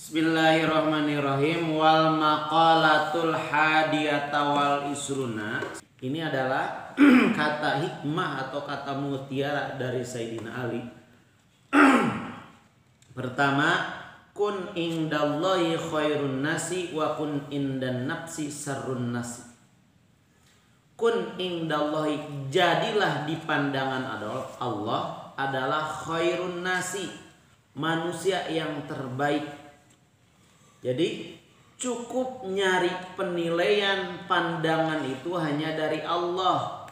Bismillahirrahmanirrahim. Wal maqalatul hadiyata wal isruna. Ini adalah kata hikmah atau kata mutiara dari Sayyidina Ali. Pertama, kun indallahi khairun nasi wa kun indan nafsi sarrun nasi. Kun indallahi, jadilah di pandangan Allah adalah khairun nasi, manusia yang terbaik. Jadi cukup nyari penilaian pandangan itu hanya dari Allah.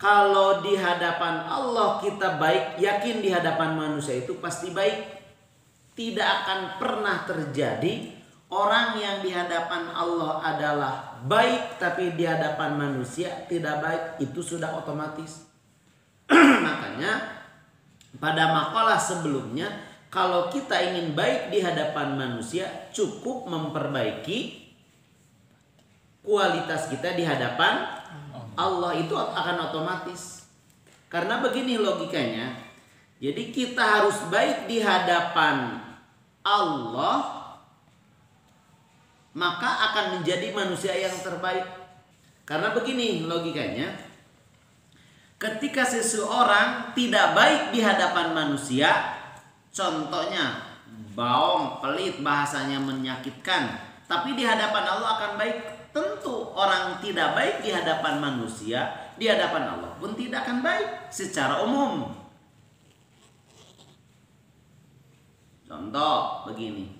Kalau di hadapan Allah kita baik, yakin di hadapan manusia itu pasti baik. Tidak akan pernah terjadi orang yang di hadapan Allah adalah baik tapi di hadapan manusia tidak baik. Itu sudah otomatis. Makanya pada makalah sebelumnya, kalau kita ingin baik di hadapan manusia, cukup memperbaiki kualitas kita di hadapan Allah. Itu akan otomatis. Karena begini logikanya. Jadi kita harus baik di hadapan Allah, maka akan menjadi manusia yang terbaik. Karena begini logikanya. Ketika seseorang tidak baik di hadapan manusia, contohnya baong, pelit, bahasanya menyakitkan, tapi di hadapan Allah akan baik. Tentu orang tidak baik di hadapan manusia, di hadapan Allah pun tidak akan baik secara umum. Contoh begini.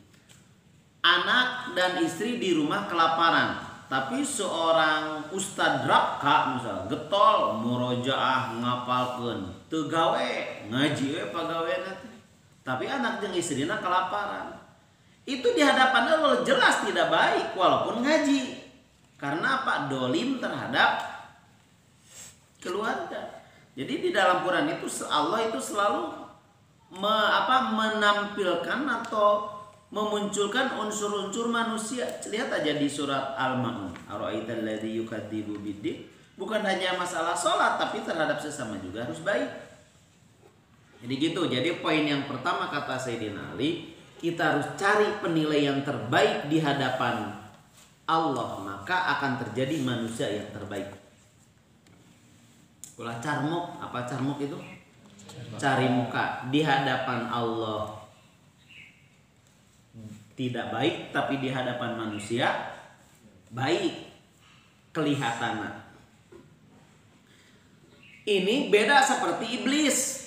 Anak dan istri di rumah kelaparan, tapi seorang ustad rabka misalnya getol murojaah ngapalkeun teu gawe ngaji we pagawe nanti. Tapi anak jeung istrina kelaparan. Itu di hadapan Allah jelas tidak baik walaupun ngaji. Karena apa? Dolim terhadap keluarga. Jadi di dalam Quran itu Allah itu selalu menampilkan atau memunculkan unsur-unsur manusia. Lihat aja di surat Al-Ma'un. Ara'aital ladzi yukadzibu biddin. Bukan hanya masalah sholat, tapi terhadap sesama juga harus baik. Jadi gitu. Jadi poin yang pertama kata Sayyidina Ali, kita harus cari penilaian terbaik di hadapan Allah, maka akan terjadi manusia yang terbaik. Ulah carmuk, apa carmuk itu? Cari muka di hadapan Allah tidak baik, tapi di hadapan manusia baik kelihatannya. Ini beda seperti iblis.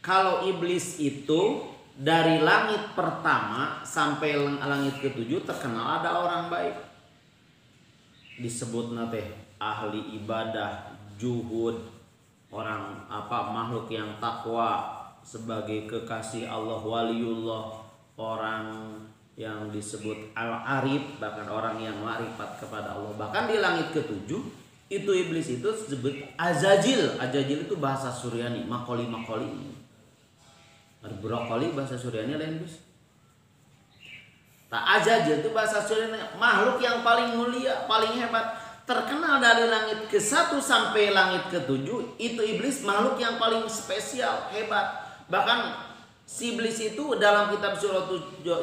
Kalau iblis itu dari langit pertama sampai langit ketujuh terkenal ada orang baik. Disebut nate ahli ibadah, juhud, orang makhluk yang takwa, sebagai kekasih Allah, waliullah, orang yang disebut al-arif, bahkan orang yang ma'rifat kepada Allah. Bahkan di langit ketujuh itu iblis itu disebut azajil. Azajil itu bahasa Suryani, makoli. Brokoli bahasa Suryani lain bis. Azajil itu bahasa Suryani, makhluk yang paling mulia, paling hebat, terkenal dari langit ke-1 sampai langit ke-7. Itu iblis makhluk yang paling spesial, hebat. Bahkan si iblis itu dalam kitab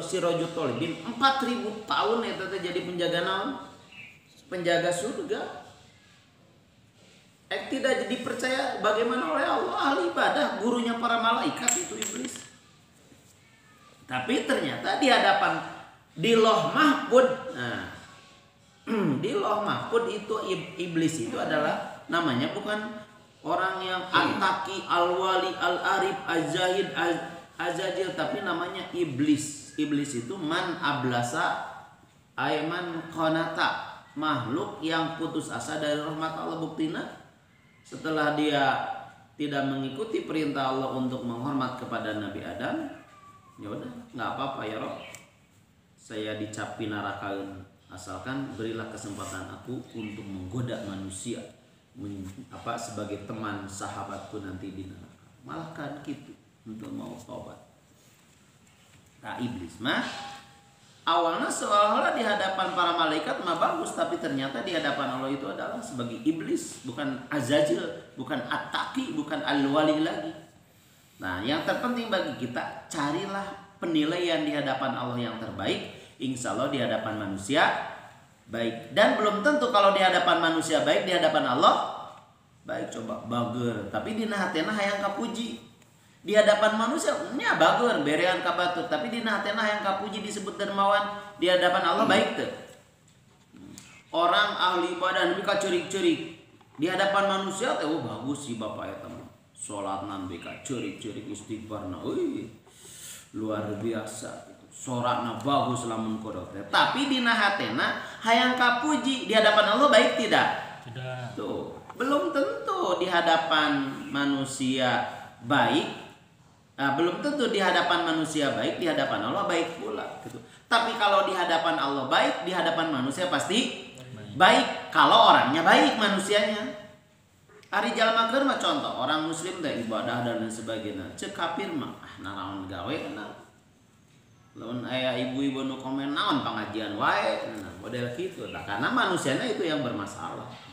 Sirajut Thalibin 4000 tahun itu jadi penjaga naon? Penjaga surga. Tidak dipercaya bagaimana oleh Allah, ahli ibadah, gurunya para malaikat itu iblis. Tapi ternyata di hadapan di Lauh Mahfud, di Lauh Mahfud itu iblis itu adalah namanya bukan orang yang Al-Taqi, Al-Wali, Al-Arif, Az-Zahid, Azajil, tapi namanya iblis. Iblis itu man ablasa aiman qanata, makhluk yang putus asa dari rahmat Allah. Buktinya setelah dia tidak mengikuti perintah Allah untuk menghormat kepada Nabi Adam, ya udah nggak apa-apa ya Rob, saya dicapi nerakaeun, asalkan berilah kesempatan aku untuk menggoda manusia sebagai teman sahabatku nanti di neraka. Malah kan gitu untuk mau tobat. Nah iblis mah awalnya seolah-olah di hadapan para malaikat mah bagus, tapi ternyata di hadapan Allah itu adalah sebagai iblis, bukan azajil, bukan at-taqi, bukan al-wali lagi. Nah, yang terpenting bagi kita, carilah penilaian di hadapan Allah yang terbaik, insya Allah di hadapan manusia baik. Dan belum tentu kalau di hadapan manusia baik, di hadapan Allah baik. Coba bager, tapi dina hatena hayang kapuji. Di hadapan manusia nya bager, berean kabatut, tapi dina hatena hayang kapuji disebut dermawan, di hadapan Allah baik tuh. Orang ahli ibadah nepi ka ceurik-ceurik, di hadapan manusia teh bagus sih bapak eta mah. Salatna nepi ka ceurik-ceurik, istighfarna luar biasa. Sorakna bagus lamun kodok teh. Tapi dina hatena hayang kapuji, di hadapan Allah baik tidak? Tidak. Tuh, belum tentu di hadapan manusia baik. Belum tentu di hadapan manusia baik, di hadapan Allah baik pula gitu. Tapi kalau di hadapan Allah baik, di hadapan manusia pasti baik kalau orangnya baik manusianya. Ari jalma keur mah contoh orang muslim teh ibadah dan lain sebagainya. Cek kafir mah naon gawe kana. Lamun aya ibu-ibu nu komen naon pengajian wae, model kitu. Karena manusianya itu yang bermasalah.